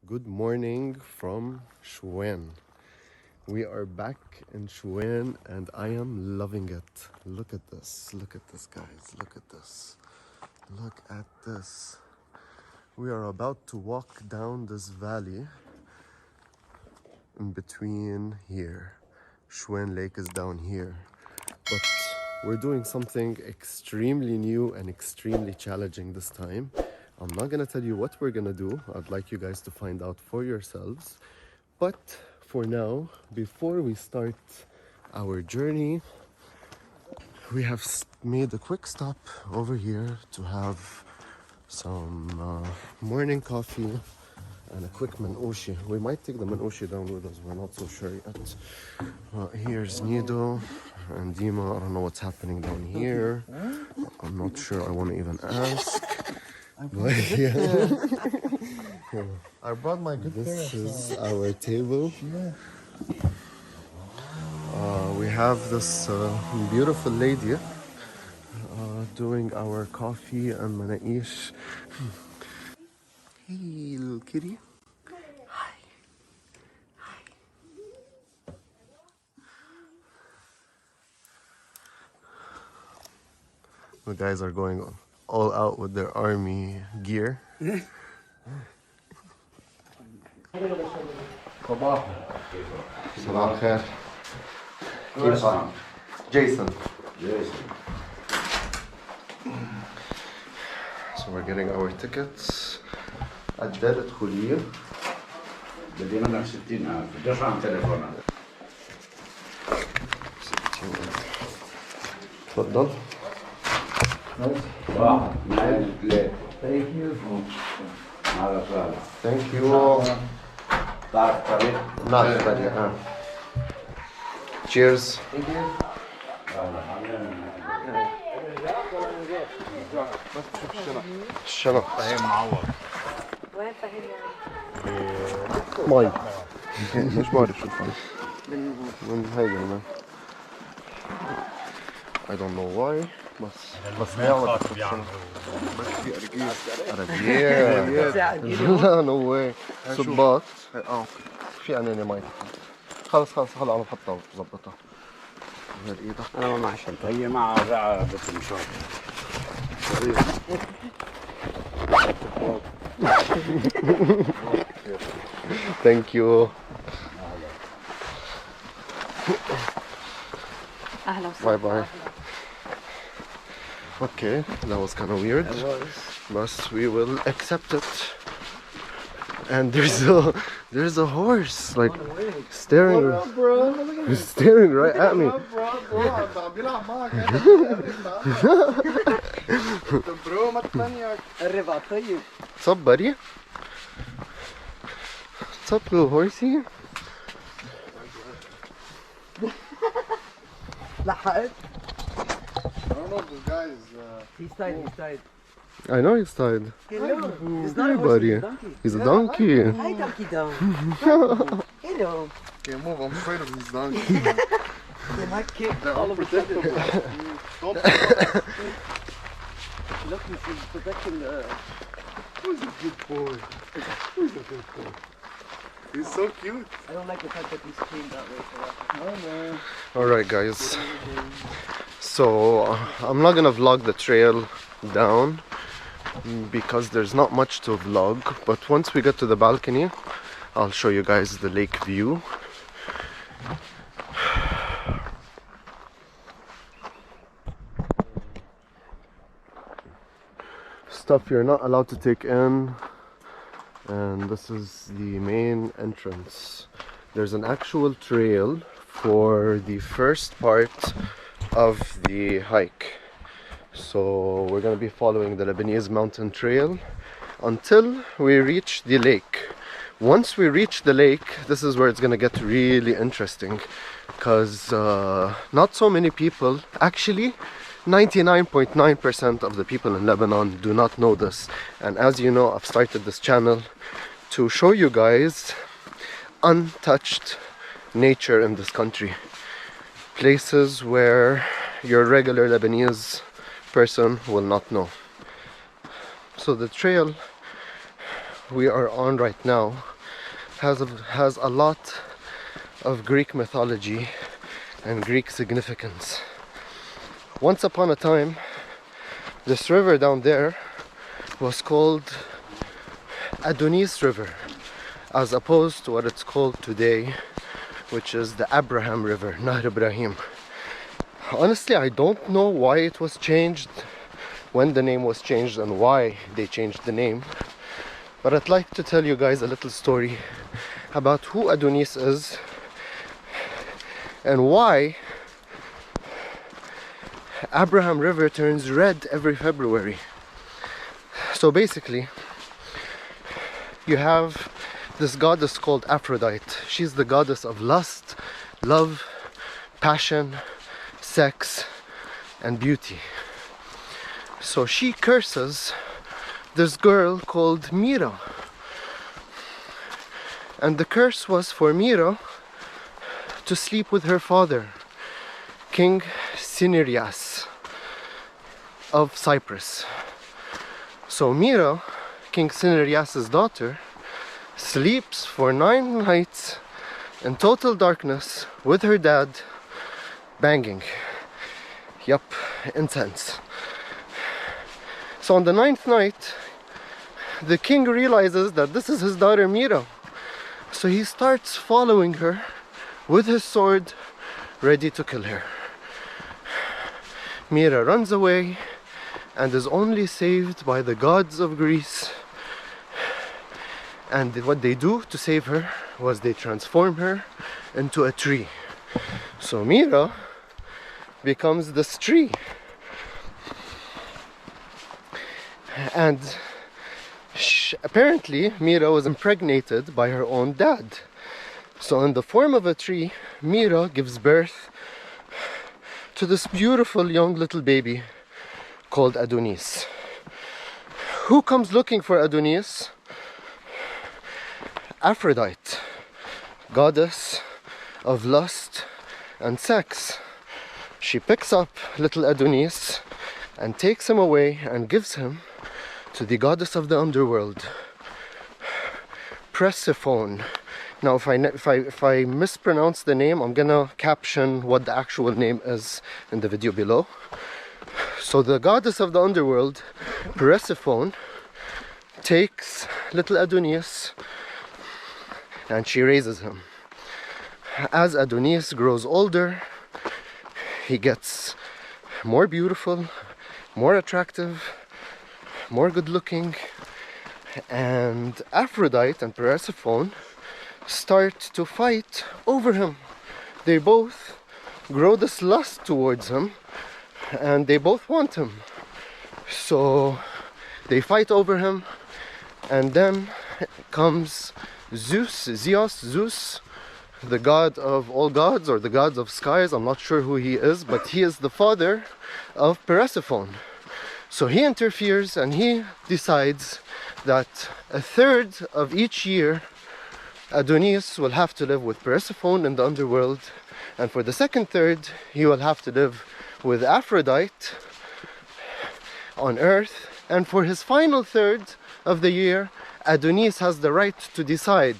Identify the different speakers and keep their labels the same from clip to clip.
Speaker 1: Good morning from Chouane. We are back in Chouane and I am loving it. Look at this, guys, look at this. Look at this. We are about to walk down this valley in between here. Chouane Lake is down here. But we're doing something extremely new and extremely challenging this time. I'm not gonna tell you what we're gonna do. I'd like you guys to find out for yourselves. But for now, before we start our journey, we have made a quick stop over here to have some morning coffee and a quick manoushi. We might take the manoushi down with us, we're not so sure yet. Here's Nido and Dima. I don't know what's happening down here. I'm not sure I want to even ask. But yeah.
Speaker 2: I brought my good
Speaker 1: This is our table. We have this beautiful lady doing our coffee and manaish. Hey, little kitty. Hi. Hi. The guys are going all out with their army gear. صباح الخير. كيف حالك؟ Jason. So we're getting our tickets. عداد دخولية.
Speaker 3: بدي منك 60,000 بديش عن تليفونك.
Speaker 1: تفضل.
Speaker 3: واحد اثنين ثلاثة.
Speaker 1: Thank you.
Speaker 3: على صالح.
Speaker 1: Thank you.
Speaker 3: تعرف طريق؟
Speaker 1: نعرف طريق. Cheers. Thank you. الشنط.
Speaker 2: فهيم معوض.
Speaker 4: وين فهيم يعني؟
Speaker 1: مي. مش بعرف شو الفرق. من هيدا هنا. I don't know why. بس نعمل بس في أرجية. لا no way. صباط. في عناني مي. خلص هلا عم بحطها وبظبطها. غير ايدك.
Speaker 3: أنا ما معي شنطة هي مع رعا بتمشون.
Speaker 1: Thank you.
Speaker 4: أهلا وسهلا.
Speaker 1: Bye bye. Okay, that was kind of weird, but we will accept it. And there's a horse like staring right at me. What's up, buddy? What's up, little horsey?
Speaker 2: I don't know if this guy is...
Speaker 5: He's tied.
Speaker 1: I know he's tied.
Speaker 5: Hello. It's
Speaker 1: Hey,
Speaker 5: not a horse,
Speaker 1: buddy.
Speaker 5: it's a donkey.
Speaker 1: He's a donkey.
Speaker 5: Hi, donkey dog. Hello.
Speaker 2: Can't move, I'm afraid of these donkeys.
Speaker 5: They might kick
Speaker 2: They're
Speaker 5: all of a sudden.
Speaker 2: unpredictable. Don't
Speaker 5: Look, he's protecting the...
Speaker 2: Who's a good boy? Who's a good boy? He's so cute.
Speaker 5: I don't like the fact that he's chained that way for that.
Speaker 2: Oh man.
Speaker 1: Alright guys, so I'm not gonna vlog the trail down because there's not much to vlog, but once we get to the balcony I'll show you guys the lake view. Stuff you're not allowed to take in, and this is the main entrance. There's an actual trail for the first part of the hike, so we're going to be following the Lebanese mountain trail until we reach the lake. Once we reach the lake, this is where it's going to get really interesting, because not so many people, actually 99.9% of the people in Lebanon do not know this. And as you know, I've started this channel to show you guys untouched nature in this country. Places where your regular Lebanese person will not know. So the trail we are on right now has a lot of Greek mythology and Greek significance. Once upon a time, this river down there was called Adonis River, as opposed to what it's called today, which is the Abraham River, Nahr Ibrahim. Honestly, I don't know why it was changed, when the name was changed and why they changed the name, but I'd like to tell you guys a little story about who Adonis is and why Abraham River turns red every February. So basically, you have this goddess called Aphrodite. She's the goddess of lust, love, passion, sex, and beauty. So she curses this girl called Mira. And the curse was for Mira to sleep with her father, King Cinyras of Cyprus. So Mira, King Cinyras' daughter, sleeps for 9 nights in total darkness with her dad, banging. Yup, intense. So on the 9th night, the king realizes that this is his daughter Mira. So he starts following her with his sword, ready to kill her. Mira runs away and is only saved by the gods of Greece. And what they do to save her was they transform her into a tree. So Mira becomes this tree. And apparently Mira was impregnated by her own dad. So in the form of a tree, Mira gives birth to this beautiful young little baby called Adonis. Who comes looking for Adonis? Aphrodite, goddess of lust and sex. She picks up little Adonis and takes him away and gives him to the goddess of the underworld, Persephone. Now if I mispronounce the name, I'm gonna caption what the actual name is in the video below. So the goddess of the underworld, Persephone, takes little Adonis and she raises him. As Adonis grows older, he gets more beautiful, more attractive, more good looking, and Aphrodite and Persephone start to fight over him. They both grow this lust towards him and they both want him. So they fight over him, and then comes Zeus, the god of all gods, or the gods of skies. I'm not sure who he is, but he is the father of Persephone. So he interferes and he decides that a third of each year Adonis will have to live with Persephone in the underworld, and for the second third he will have to live with Aphrodite on earth, and for his final third of the year Adonis has the right to decide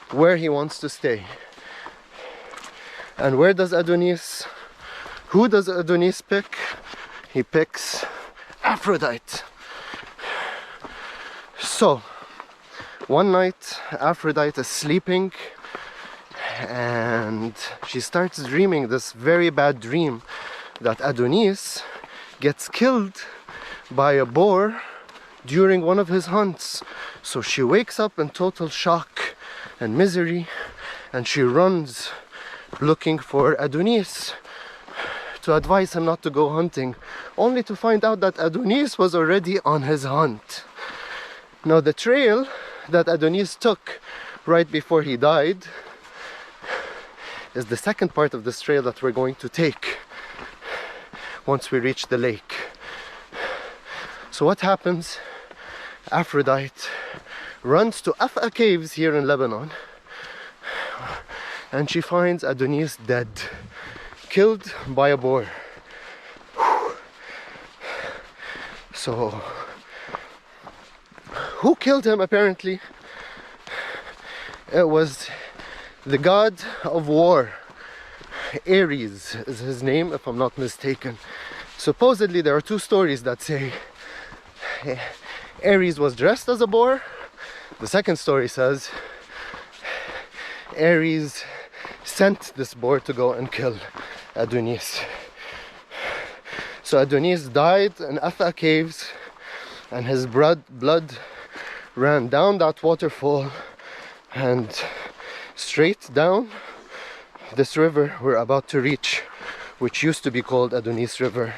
Speaker 1: where he wants to stay. And who does Adonis pick? He picks Aphrodite. So one night Aphrodite is sleeping and she starts dreaming this very bad dream that Adonis gets killed by a boar during one of his hunts. So she wakes up in total shock and misery and she runs looking for Adonis to advise him not to go hunting, only to find out that Adonis was already on his hunt. Now the trail that Adonis took right before he died is the second part of this trail that we're going to take once we reach the lake. So what happens? Aphrodite runs to Afqa caves here in Lebanon and she finds Adonis dead, killed by a boar. So Who killed him? Apparently it was the god of war. Ares is his name, if I'm not mistaken. Supposedly there are two stories that say Ares was dressed as a boar. The second story says Ares sent this boar to go and kill Adonis. So Adonis died in Afqa caves, and his blood ran down that waterfall and straight down this river we're about to reach, which used to be called Adonis River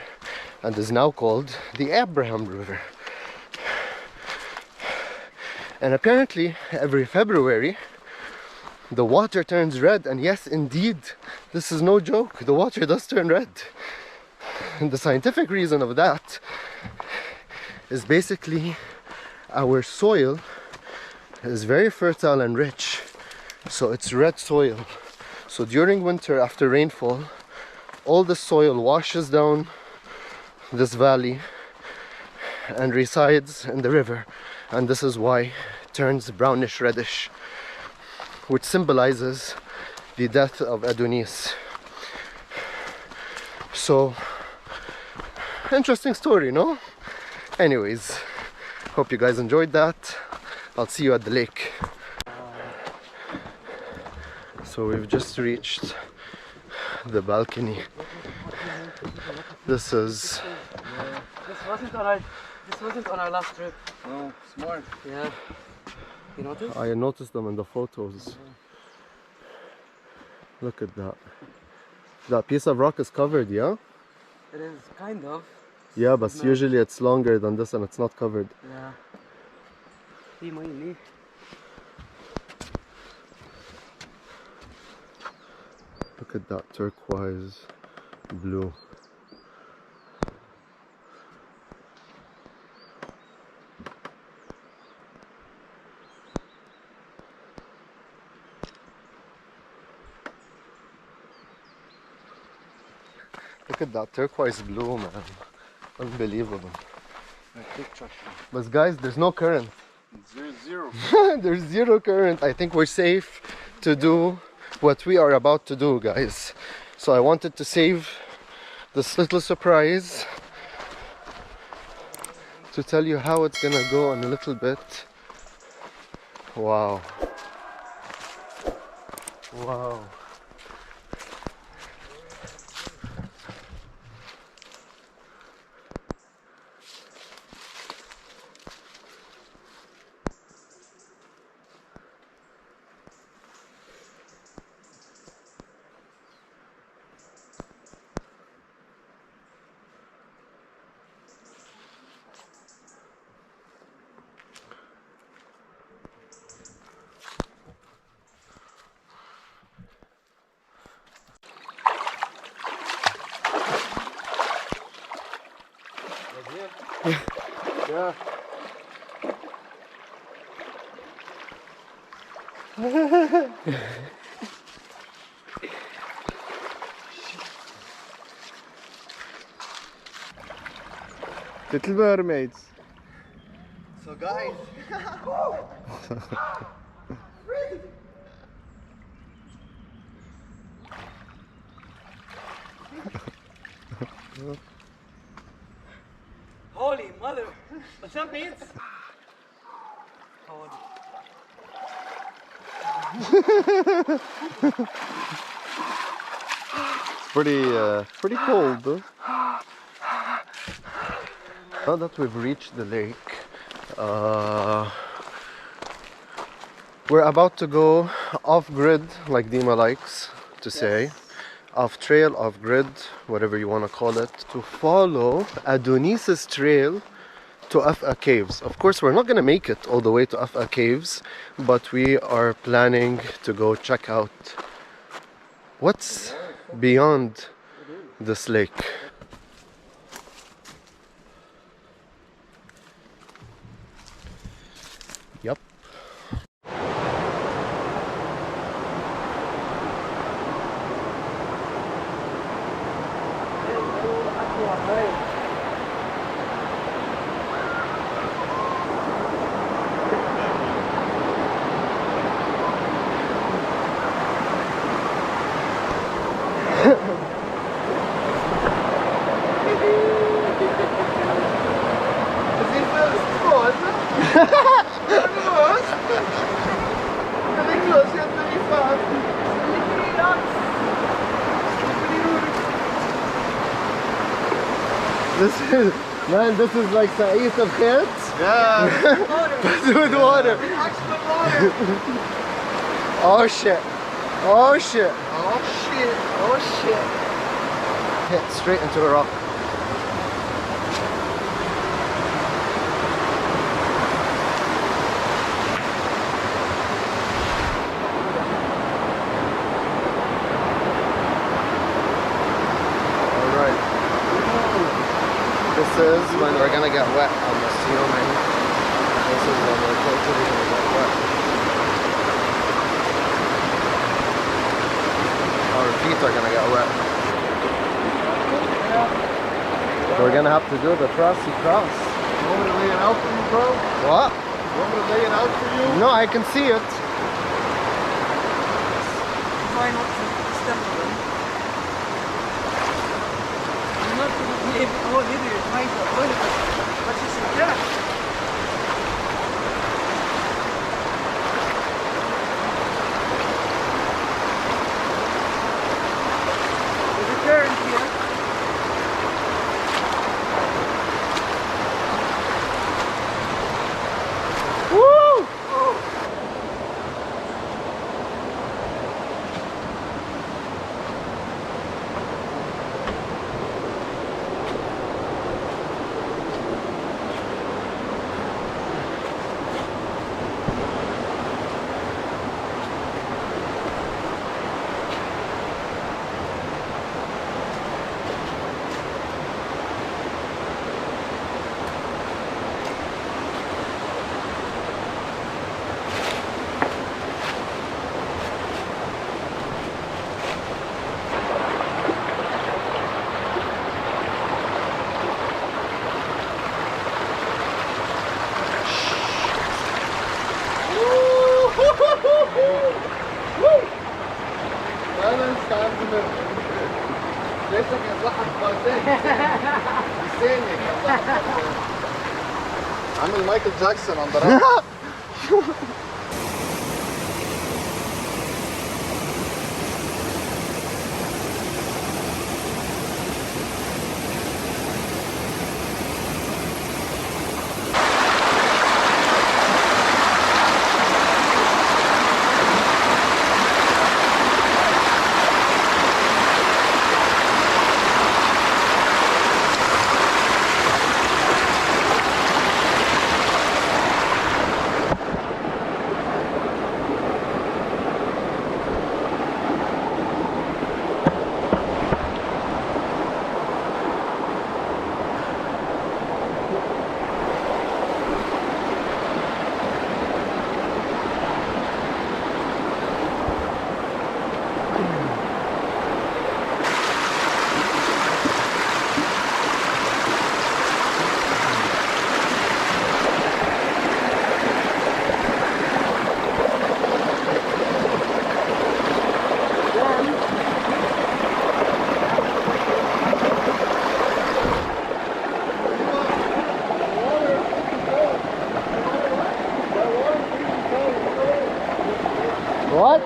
Speaker 1: and is now called the Ibrahim River. And apparently every February the water turns red, and yes, indeed, this is no joke, the water does turn red. And the scientific reason of that is basically our soil is very fertile and rich, so it's red soil. So during winter, after rainfall, all the soil washes down this valley and resides in the river, and this is why it turns brownish reddish, which symbolizes the death of Adonis. So, interesting story, no? Anyways, hope you guys enjoyed that. I'll see you at the lake. So we've just reached the balcony. This is...
Speaker 5: This wasn't on our last trip.
Speaker 2: Oh, smart.
Speaker 5: Yeah. You noticed?
Speaker 1: I noticed them in the photos. Look at that. That piece of rock is covered, yeah?
Speaker 5: It is, kind of.
Speaker 1: Yeah, but
Speaker 5: No.
Speaker 1: usually it's longer than this and it's not covered.
Speaker 5: Yeah. See my knee.
Speaker 1: Look at that turquoise blue. Look at that turquoise blue, man. Unbelievable. But guys, there's no current.
Speaker 2: Zero.
Speaker 1: There's zero current. I think we're safe to do what we are about to do, guys. So I wanted to save this little surprise to tell you how it's gonna go in a little bit. Wow. Wow. Yeah.
Speaker 2: Little mermaids.
Speaker 1: So guys,
Speaker 5: Holy mother! What's up, mates?
Speaker 1: pretty cold, though. Now that we've reached the lake, we're about to go off-grid, like Dima likes to say. Off-trail, off-grid, whatever you want to call it, to follow Adonis's trail to Afqa caves. Of course, we're not going to make it all the way to Afqa caves, but we are planning to go check out what's beyond this lake. Yep. This is, man, this is like Sa'is of Khit.
Speaker 2: Yeah.
Speaker 1: With water. Oh shit. Oh shit.
Speaker 2: Oh shit. Oh shit.
Speaker 1: Hit straight into a rock. Alright. This is when we're gonna get wet on the snowman. This is when we're totally gonna get wet. Our feet are gonna get wet. We're gonna have to do the Trusty Cross.
Speaker 2: You want me to lay it out for you, bro?
Speaker 1: What?
Speaker 2: You want me to lay it out for you?
Speaker 1: No, I can see it.
Speaker 5: Try not to step on them. I'm not going to be able to hold either. It's nice to hold it, but it's a cat. There's a current here.
Speaker 1: Woo!
Speaker 2: انا استعمل ليش يضحك مرتين لسانك يضحك عامل مايكل جاكسون on the rock.
Speaker 1: What?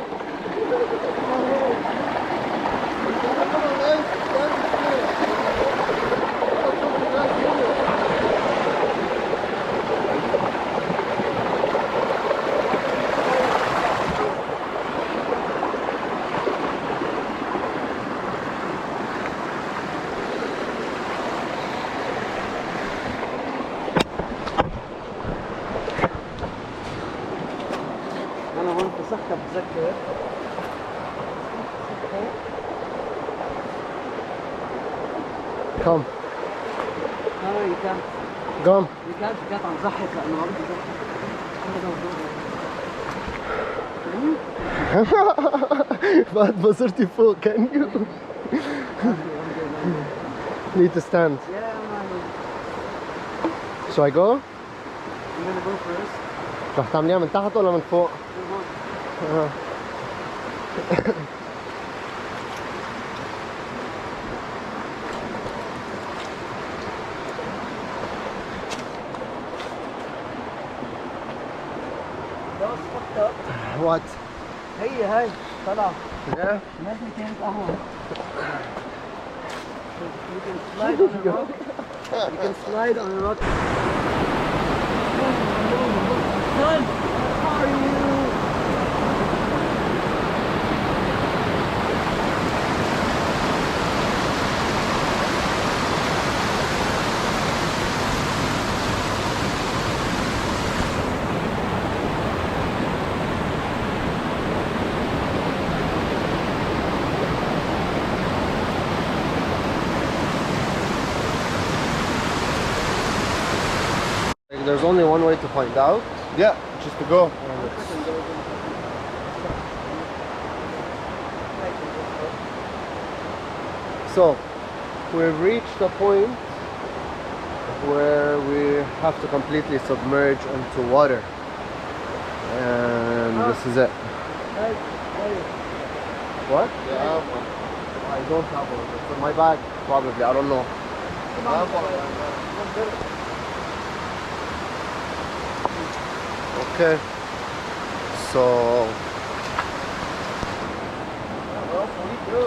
Speaker 5: أنا هون فسختها بتذكر.
Speaker 1: Come.
Speaker 5: No, you can't.
Speaker 1: Come.
Speaker 5: You can't عم زحف لأنه ما بدي زحف.
Speaker 1: بعد ما صرتي فوق can you? Need to stand.
Speaker 5: Yeah, man.
Speaker 1: Shall I go?
Speaker 5: I'm gonna go first.
Speaker 1: رح تعمليها من تحت ولا من فوق؟
Speaker 5: That was fucked up.
Speaker 1: What?
Speaker 5: هي طلع.
Speaker 1: Yeah.
Speaker 5: لازم كانت قهوة. You can slide on the rock. You can slide on a rock. Son, how are you?
Speaker 1: Like, there's only one way to find out.
Speaker 2: Yeah, just to go.
Speaker 1: So, we've reached a point where we have to completely submerge into water. And this is it. What?
Speaker 2: Yeah,
Speaker 1: I don't have one. It's in my bag, probably. I don't know. Okay. So,
Speaker 5: Off we go.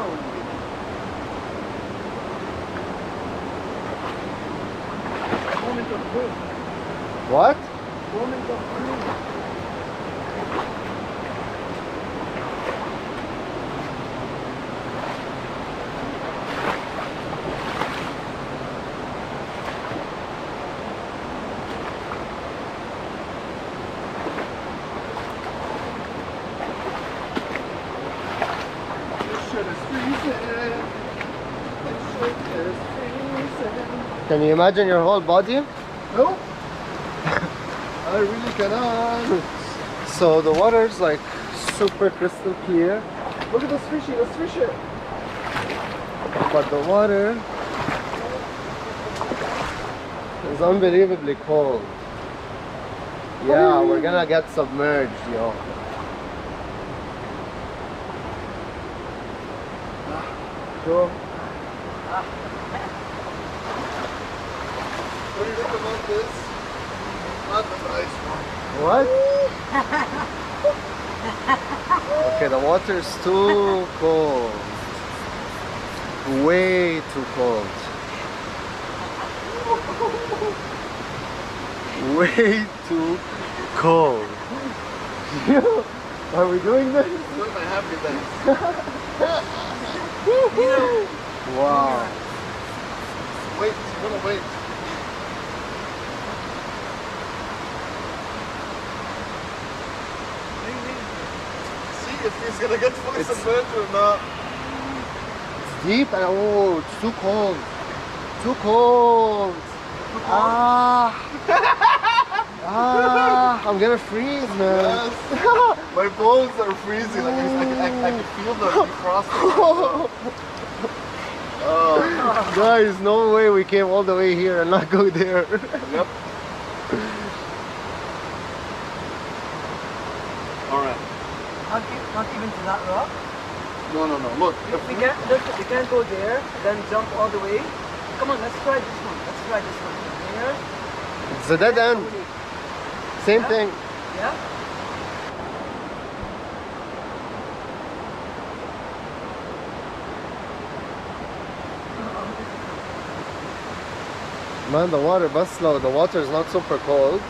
Speaker 5: Moment of truth.
Speaker 1: what?
Speaker 5: Moment of truth.
Speaker 1: Can you imagine your whole body?
Speaker 2: No, I really cannot.
Speaker 1: So the water's like super crystal clear,
Speaker 2: Look at this fishy, let's fish it.
Speaker 1: but the water is unbelievably cold. Yeah, we're gonna get submerged, yo. Sure.
Speaker 2: What do you think about this? Not the nice one.
Speaker 1: What? Okay, the water's too cold. Way too cold. Way too cold. Are we doing this?
Speaker 2: Look at my happy days.
Speaker 1: Wow.
Speaker 2: Wait, you're gonna wait. See if he's gonna get fully submerged or not.
Speaker 1: It's deep and oh, it's too cold. Too cold. I'm gonna freeze, man.
Speaker 2: Yes. My bones are freezing. Like I can feel the defrosting. Oh,
Speaker 1: Guys, no way we came all the way here and not go there.
Speaker 2: yep. All right.
Speaker 5: Not even to that rock.
Speaker 2: No. Look.
Speaker 5: We can't go there, then jump all the way. Come on, let's try this one. Let's try this one. Here.
Speaker 1: It's a dead end. Same thing.
Speaker 5: Yeah?
Speaker 1: Man, the water bus slow. The water is not super cold.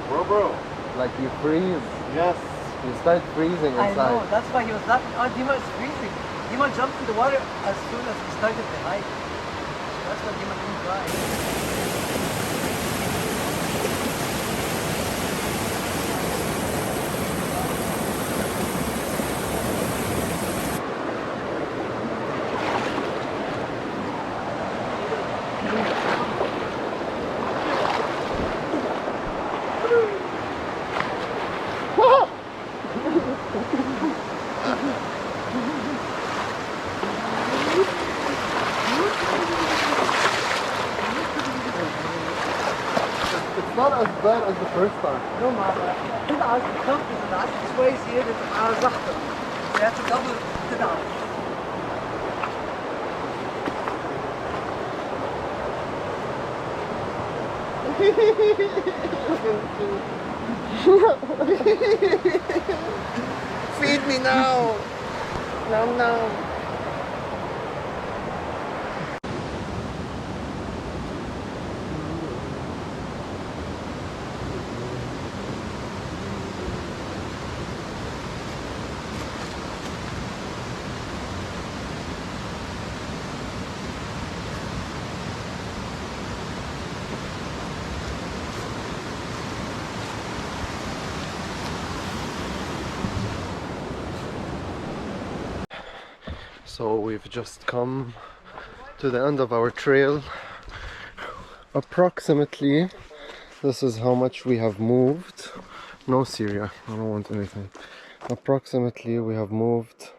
Speaker 2: Bro.
Speaker 1: Like you freeze.
Speaker 2: Yes.
Speaker 1: You start freezing
Speaker 5: I
Speaker 1: inside.
Speaker 5: know, that's why he was laughing. Oh, Dima is freezing. Dima jumped in the water as soon as he started the hike. That's why Dima didn't cry.
Speaker 1: It's not as bad as the first time.
Speaker 5: No, maar تدعس الخف إذا دعست شوي زيادة تبقى زحطة. You have to double تدعس.
Speaker 1: Feed me now. No. So we've just come to the end of our trail. Approximately, this is how much we have moved. No, Syria, I don't want anything. Approximately, we have moved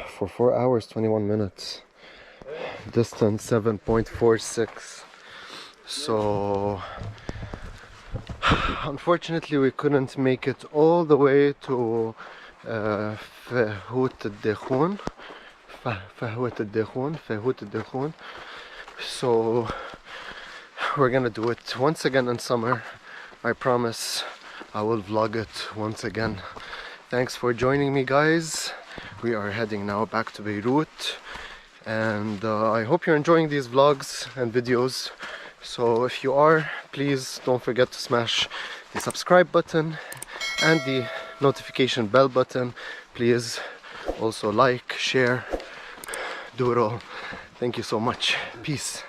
Speaker 1: for 4 hours, 21 minutes. Distance 7.46. So, unfortunately, we couldn't make it all the way to فهوت الدخون. So we're gonna do it once again in summer. I promise I will vlog it once again. Thanks for joining me, guys. We are heading now back to Beirut, and I hope you're enjoying these vlogs and videos. So if you are, please don't forget to smash the subscribe button and the notification bell button. Please also like, share, do it all. Thank you so much. Peace.